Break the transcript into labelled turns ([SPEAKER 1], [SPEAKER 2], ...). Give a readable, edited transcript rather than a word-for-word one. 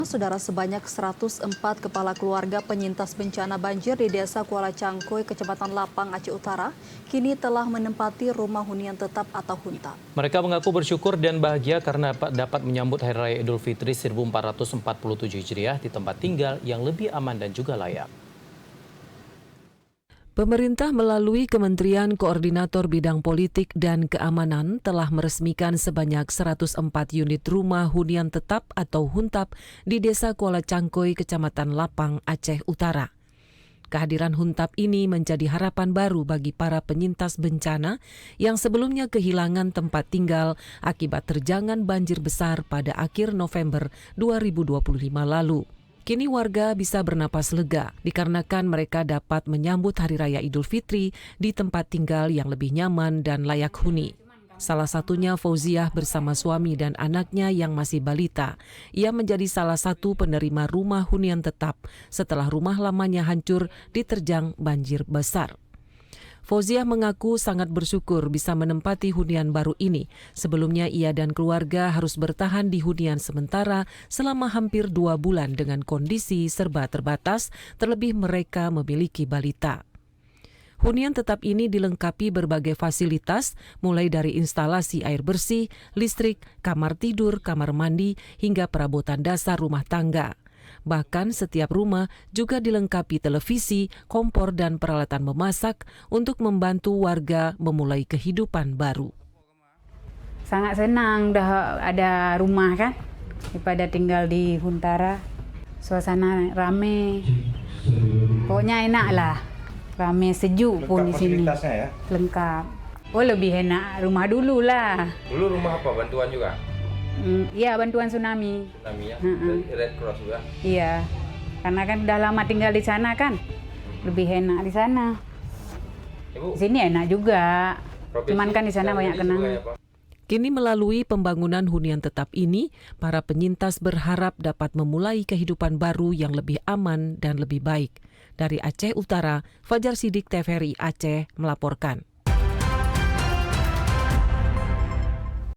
[SPEAKER 1] Saudara, sebanyak 104 kepala keluarga penyintas bencana banjir di Desa Kuala Cangkoy, Kecamatan Lapang, Aceh Utara, kini telah menempati rumah hunian tetap atau huntap.
[SPEAKER 2] Mereka mengaku bersyukur dan bahagia karena dapat menyambut Hari Raya Idul Fitri 1447 Hijriah di tempat tinggal yang lebih aman dan juga layak.
[SPEAKER 3] Pemerintah melalui Kementerian Koordinator Bidang Politik dan Keamanan telah meresmikan sebanyak 104 unit rumah hunian tetap atau huntap di Desa Kuala Cangkoy, Kecamatan Lapang, Aceh Utara. Kehadiran huntap ini menjadi harapan baru bagi para penyintas bencana yang sebelumnya kehilangan tempat tinggal akibat terjangan banjir besar pada akhir November 2025 lalu. Kini warga bisa bernapas lega dikarenakan mereka dapat menyambut Hari Raya Idul Fitri di tempat tinggal yang lebih nyaman dan layak huni. Salah satunya Fauziah bersama suami dan anaknya yang masih balita. Ia menjadi salah satu penerima rumah hunian tetap setelah rumah lamanya hancur diterjang banjir besar. Fauziah mengaku sangat bersyukur bisa menempati hunian baru ini. Sebelumnya ia dan keluarga harus bertahan di hunian sementara selama hampir 2 bulan dengan kondisi serba terbatas, terlebih mereka memiliki balita. Hunian tetap ini dilengkapi berbagai fasilitas, mulai dari instalasi air bersih, listrik, kamar tidur, kamar mandi, hingga perabotan dasar rumah tangga. Bahkan setiap rumah juga dilengkapi televisi, kompor, dan peralatan memasak untuk membantu warga memulai kehidupan baru.
[SPEAKER 4] Sangat senang dah ada rumah kan, daripada tinggal di Huntara. Suasana rame, pokoknya enak lah, rame sejuk pun di sini.
[SPEAKER 5] Ya?
[SPEAKER 4] Lengkap. Oh, lebih enak rumah dulu lah.
[SPEAKER 5] Dulu rumah apa? Bantuan juga?
[SPEAKER 4] Iya, bantuan tsunami.
[SPEAKER 5] Tsunami ya? Dari Red Cross juga?
[SPEAKER 4] Iya, karena kan udah lama tinggal di sana kan, lebih enak di sana.
[SPEAKER 5] Ibu,
[SPEAKER 4] di sini enak juga, cuman kan di sana banyak kenangan.
[SPEAKER 5] Ya,
[SPEAKER 3] Kini melalui pembangunan hunian tetap ini, para penyintas berharap dapat memulai kehidupan baru yang lebih aman dan lebih baik. Dari Aceh Utara, Fajar Sidik, TVRI Aceh melaporkan.